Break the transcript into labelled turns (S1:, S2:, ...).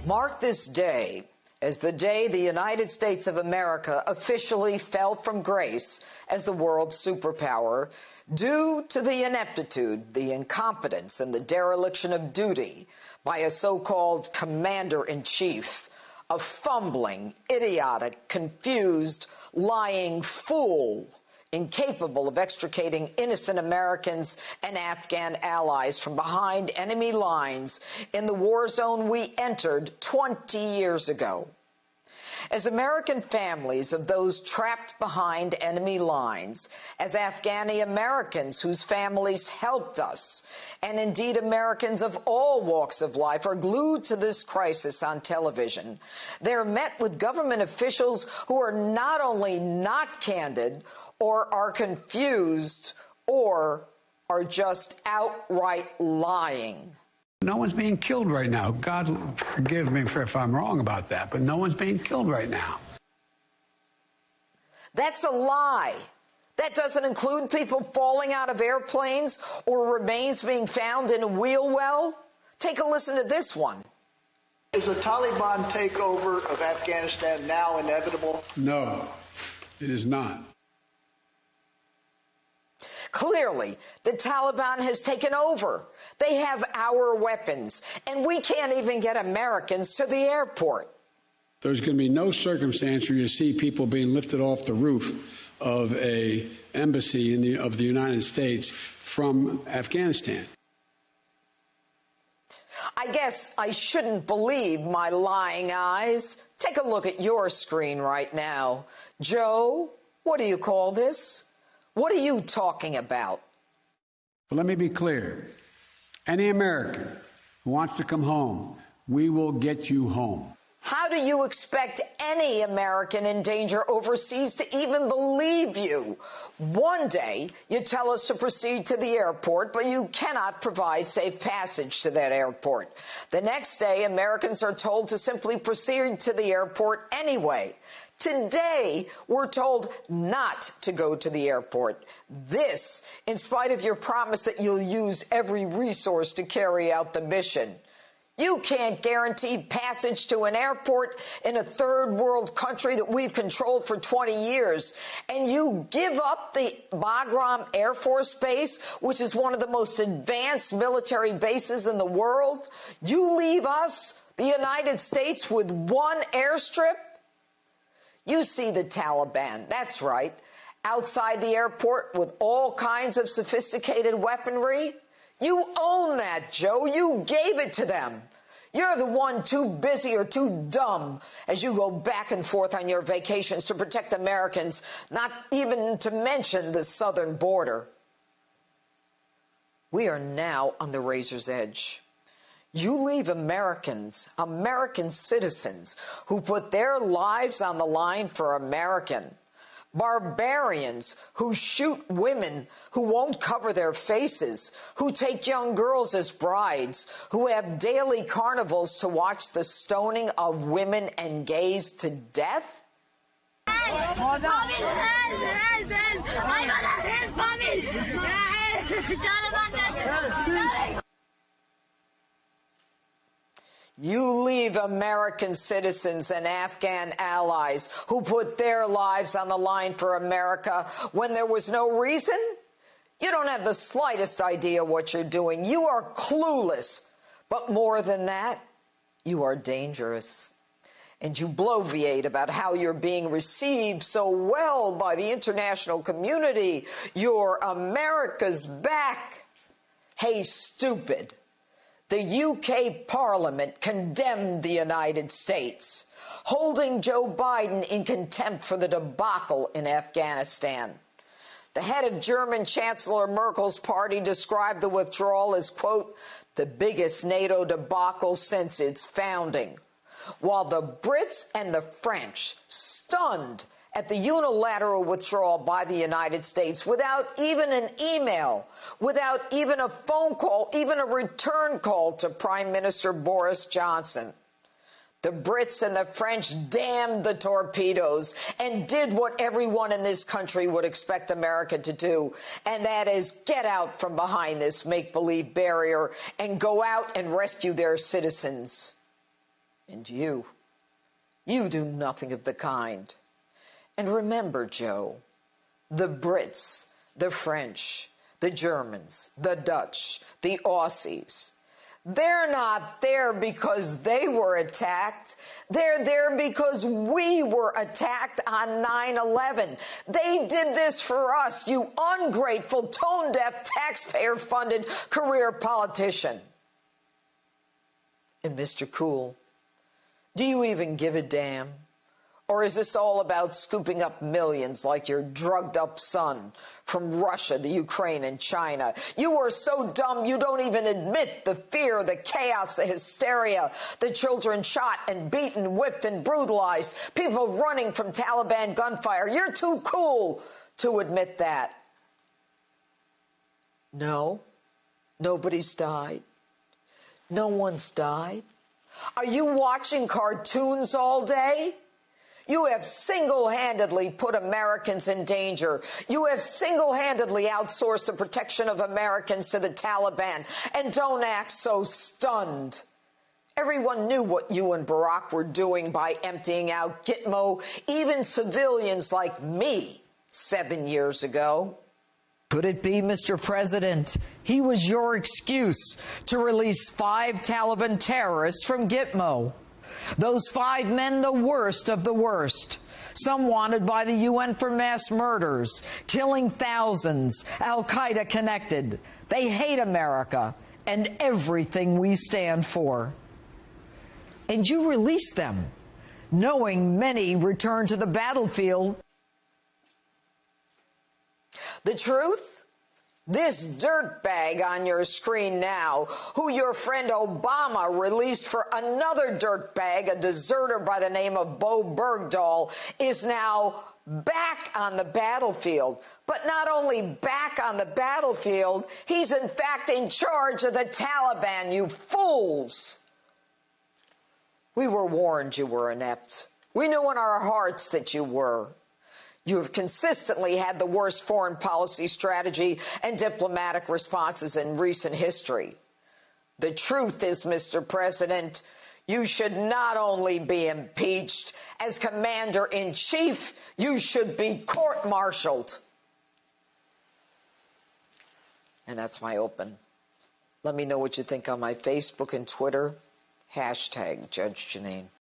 S1: Mark this day as the day the United States of America officially fell from grace as the world's superpower due to the ineptitude, the incompetence, and the dereliction of duty by a so-called commander-in-chief, a fumbling, idiotic, confused, lying fool, incapable of extricating innocent Americans and Afghan allies from behind enemy lines in the war zone we entered 20 years ago. As American families of those trapped behind enemy lines, as Afghani Americans whose families helped us, and indeed Americans of all walks of life are glued to this crisis on television, they're met with government officials who are not only not candid, or are confused, or are just outright lying.
S2: No one's being killed right now. God forgive me if I'm wrong about that, but no one's being killed right now.
S1: That's a lie. That doesn't include people falling out of airplanes or remains being found in a wheel well. Take a listen to this one.
S3: Is the Taliban takeover of Afghanistan now inevitable?
S2: No, it is not.
S1: Clearly, the Taliban has taken over. They have our weapons, and we can't even get Americans to the airport.
S2: There's going to be no circumstance where you see people being lifted off the roof of an embassy of the United States from Afghanistan.
S1: I guess I shouldn't believe my lying eyes. Take a look at your screen right now. Joe, what do you call this? What are you talking about?
S2: But let me be clear. Any American who wants to come home, we will get you home.
S1: How do you expect any American in danger overseas to even believe you? One day, you tell us to proceed to the airport, but you cannot provide safe passage to that airport. The next day, Americans are told to simply proceed to the airport anyway. Today, we're told not to go to the airport. This, in spite of your promise that you'll use every resource to carry out the mission. You can't guarantee passage to an airport in a third world country that we've controlled for 20 years. And you give up the Bagram Air Force Base, which is one of the most advanced military bases in the world. You leave us, the United States, with one airstrip? You see the Taliban, that's right, outside the airport with all kinds of sophisticated weaponry. You own that, Joe. You gave it to them. You're the one too busy or too dumb as you go back and forth on your vacations to protect Americans, not even to mention the southern border. We are now on the razor's edge. You leave Americans, American citizens, who put their lives on the line for American. Barbarians who shoot women who won't cover their faces, who take young girls as brides, who have daily carnivals to watch the stoning of women and gays to death? You leave American citizens and Afghan allies who put their lives on the line for America when there was no reason? You don't have the slightest idea what you're doing. You are clueless. But more than that, you are dangerous. And you bloviate about how you're being received so well by the international community. You're America's back. Hey, stupid. The UK Parliament condemned the United States, holding Joe Biden in contempt for the debacle in Afghanistan. The head of German Chancellor Merkel's party described the withdrawal as, quote, the biggest NATO debacle since its founding, while the Brits and the French, stunned at the unilateral withdrawal by the United States without even an email, without even a phone call, even a return call to Prime Minister Boris Johnson. The Brits and the French damned the torpedoes and did what everyone in this country would expect America to do, and that is get out from behind this make-believe barrier and go out and rescue their citizens. And you do nothing of the kind. And remember, Joe, the Brits, the French, the Germans, the Dutch, the Aussies, they're not there because they were attacked. They're there because we were attacked on 9/11. They did this for us, you ungrateful, tone-deaf, taxpayer-funded career politician. And Mr. Cool, do you even give a damn? Or is this all about scooping up millions like your drugged-up son from Russia, the Ukraine, and China? You are so dumb you don't even admit the fear, the chaos, the hysteria, the children shot and beaten, whipped and brutalized, people running from Taliban gunfire. You're too cool to admit that. No, nobody's died. No one's died. Are you watching cartoons all day? You have single-handedly put Americans in danger. You have single-handedly outsourced the protection of Americans to the Taliban. And don't act so stunned. Everyone knew what you and Barack were doing by emptying out Gitmo, even civilians like me 7 years ago. Could it be, Mr. President, he was your excuse to release 5 Taliban terrorists from Gitmo? Those 5 men, the worst of the worst. Some wanted by the UN for mass murders, killing thousands, Al-Qaeda connected. They hate America and everything we stand for. And you released them, knowing many returned to the battlefield. The truth? This dirtbag on your screen now, who your friend Obama released for another dirtbag, a deserter by the name of Bo Bergdahl, is now back on the battlefield. But not only back on the battlefield, he's in fact in charge of the Taliban, you fools. We were warned you were inept. We knew in our hearts that you were. You have consistently had the worst foreign policy strategy and diplomatic responses in recent history. The truth is, Mr. President, you should not only be impeached, as Commander-in-Chief, you should be court-martialed. And that's my open. Let me know what you think on my Facebook and Twitter. #JudgeJanine.